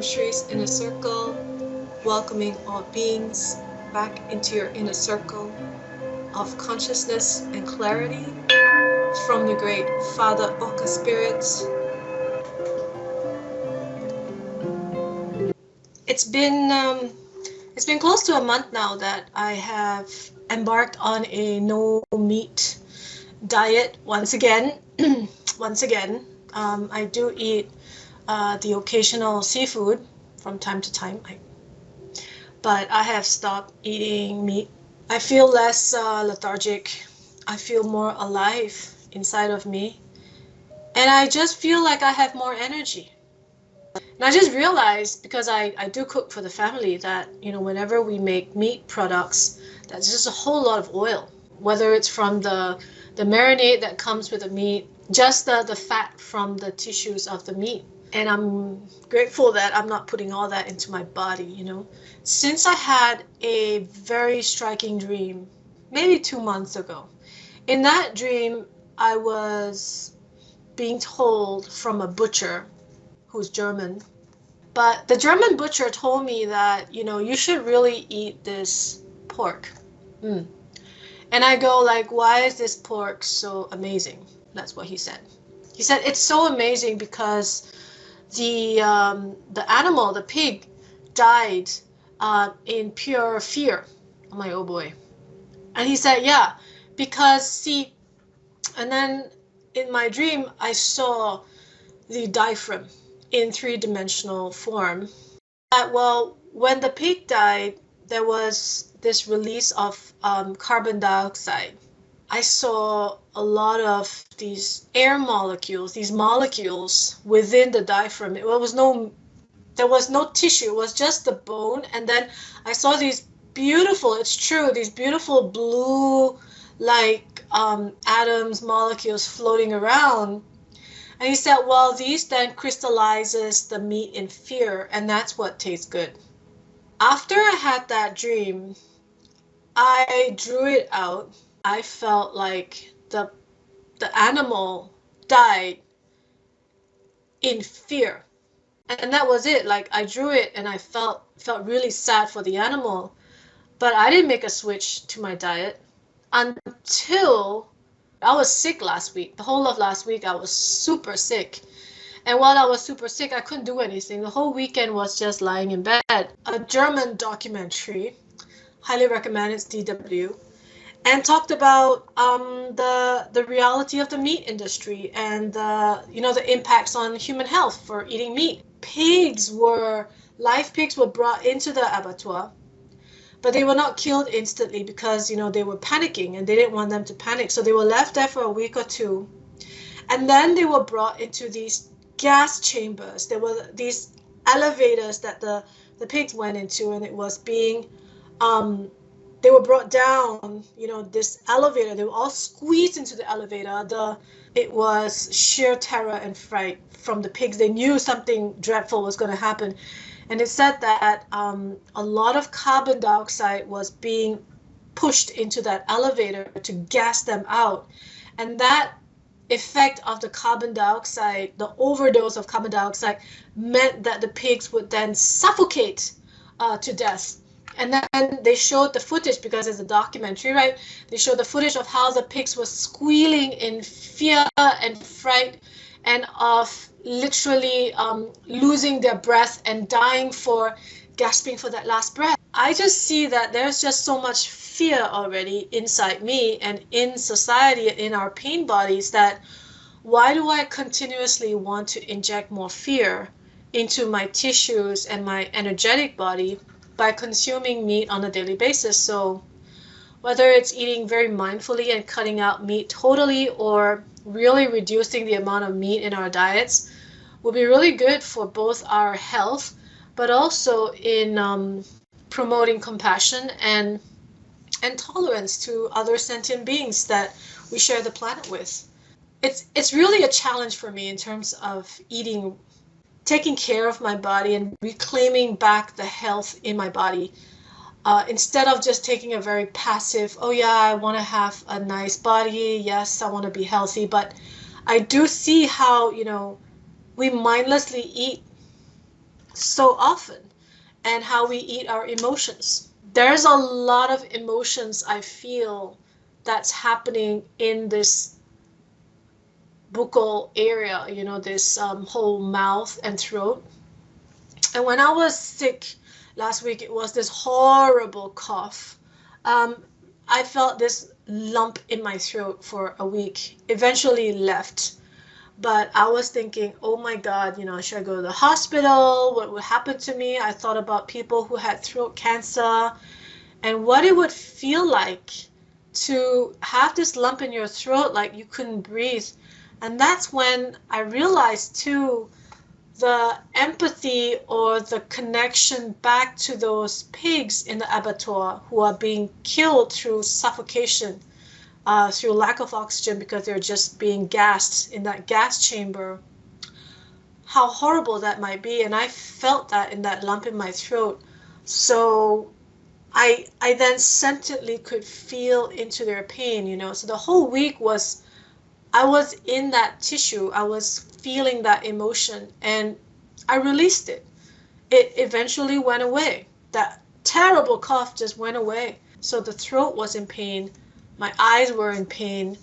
Shri's Inner Circle, welcoming all beings back into your inner circle of consciousness and clarity from the great Father Oka Spirits. It's been close to a month now that I have embarked on a no meat diet once again. I do eat the occasional seafood from time to time, but I have stopped eating meat. I feel less lethargic. I feel more alive inside of me, and I just feel like I have more energy. And I just realized, because I do cook for the family, that whenever we make meat products, that's just a whole lot of oil, whether it's from the marinade that comes with the meat, just the fat from the tissues of the meat. And I'm grateful that I'm not putting all that into my body. Since I had a very striking dream maybe 2 months ago. In that dream, I was being told from a butcher who's German. But the German butcher told me that, you should really eat this pork. And I go like, why is this pork so amazing? That's what he said. He said it's so amazing because the animal, the pig, died in pure fear. I'm like, oh boy. And he said, yeah, because see, and then in my dream, I saw the diaphragm in three-dimensional form. Well, when the pig died, there was this release of carbon dioxide. I saw a lot of these air molecules, these molecules within the diaphragm. There was no tissue, it was just the bone. And then I saw these beautiful, it's true, these beautiful blue like atoms, molecules floating around. And he said, well, these then crystallizes the meat in fear, and that's what tastes good. After I had that dream, I drew it out. I felt like the animal died in fear. And that was it. Like, I drew it and I felt really sad for the animal. But I didn't make a switch to my diet until I was sick last week. The whole of last week, I was super sick. And while I was super sick, I couldn't do anything. The whole weekend was just lying in bed. A German documentary, highly recommend, it's DW, and talked about the reality of the meat industry and the impacts on human health for eating meat. Live pigs were brought into the abattoir, but they were not killed instantly because they were panicking and they didn't want them to panic. So they were left there for a week or two, and then they were brought into these gas chambers. There were these elevators that the pigs went into, and it was being they were brought down, this elevator. They were all squeezed into the elevator. It was sheer terror and fright from the pigs. They knew something dreadful was going to happen. And it said that a lot of carbon dioxide was being pushed into that elevator to gas them out. And that effect of the carbon dioxide, the overdose of carbon dioxide, meant that the pigs would then suffocate to death. And then they showed the footage, because it's a documentary, right? They showed the footage of how the pigs were squealing in fear and fright and of literally losing their breath and dying gasping for that last breath. I just see that there's just so much fear already inside me and in society, in our pain bodies, that why do I continuously want to inject more fear into my tissues and my energetic body by consuming meat on a daily basis? So whether it's eating very mindfully and cutting out meat totally, or really reducing the amount of meat in our diets, will be really good for both our health, but also in promoting compassion and tolerance to other sentient beings that we share the planet with. It's really a challenge for me in terms of eating, taking care of my body and reclaiming back the health in my body, instead of just taking a very passive, oh yeah, I want to have a nice body, yes, I want to be healthy. But I do see how we mindlessly eat so often, and how we eat our emotions. There's a lot of emotions I feel that's happening in this buccal area, this whole mouth and throat. And when I was sick last week, it was this horrible cough. Um, I felt this lump in my throat for a week, eventually left. But I was thinking, oh my God, should I go to the hospital? What would happen to me? I thought about people who had throat cancer and what it would feel like to have this lump in your throat, like you couldn't breathe. And that's when I realized too, the empathy or the connection back to those pigs in the abattoir who are being killed through suffocation, through lack of oxygen because they're just being gassed in that gas chamber. How horrible that might be. And I felt that in that lump in my throat. So I then sentiently could feel into their pain, So the whole week I was in that tissue. I was feeling that emotion and I released it. It eventually went away. That terrible cough just went away. So the throat was in pain. My eyes were in pain.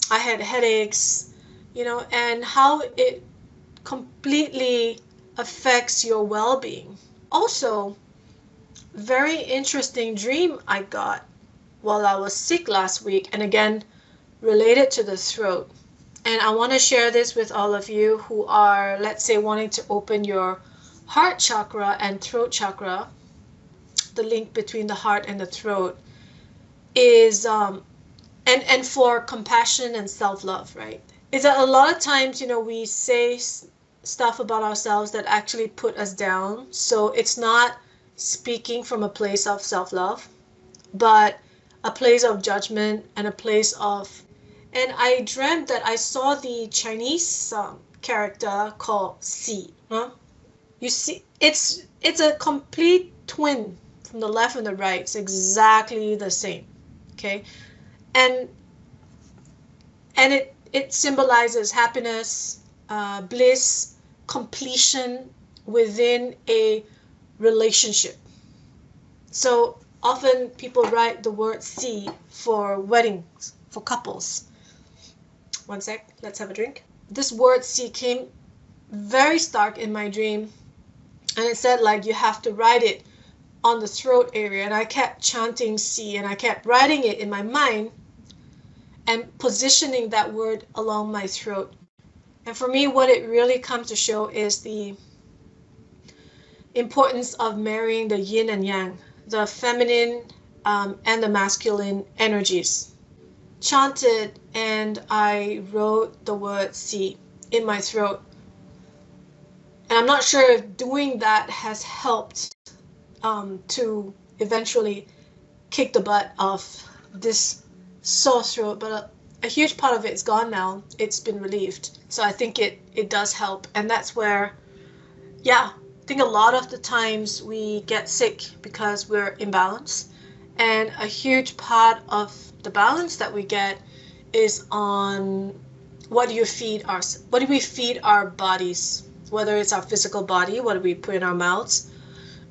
I had headaches, and how it completely affects your well-being. Also, very interesting dream I got while I was sick last week, and again, related to the throat. And I want to share this with all of you who are, let's say, wanting to open your heart chakra and throat chakra. The link between the heart and the throat is and for compassion and self-love, right? Is that a lot of times, we say stuff about ourselves that actually put us down. So it's not speaking from a place of self-love, but a place of judgment and a place of. And I dreamt that I saw the Chinese character called Si. Huh? You see, it's a complete twin from the left and the right. It's exactly the same. Okay, and it symbolizes happiness, bliss, completion within a relationship. So often people write the word Si for weddings, for couples. One sec, let's have a drink. This word Si came very stark in my dream, and it said like you have to write it on the throat area, and I kept chanting Si and I kept writing it in my mind and positioning that word along my throat. And for me, what it really comes to show is the importance of marrying the yin and yang, the feminine and the masculine energies. Chanted, and I wrote the word Si in my throat. And I'm not sure if doing that has helped to eventually kick the butt of this sore throat, but a huge part of it is gone now. It's been relieved. So I think it does help. And that's where, I think a lot of the times we get sick because we're imbalanced. And a huge part of the balance that we get is on what do we feed our bodies, whether it's our physical body, what do we put in our mouths,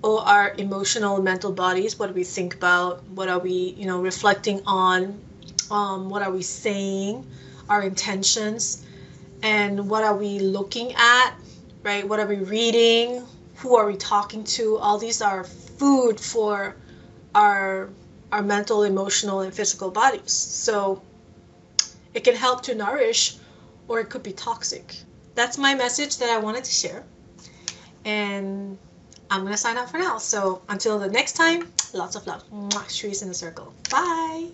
or our emotional, mental bodies, what do we think about, what are we, reflecting on, what are we saying, our intentions, and what are we looking at, right? What are we reading? Who are we talking to? All these are food for our mental, emotional, and physical bodies. So it can help to nourish, or it could be toxic. That's my message that I wanted to share. And I'm going to sign out for now. So until the next time, lots of love. Shri's in the circle. Bye.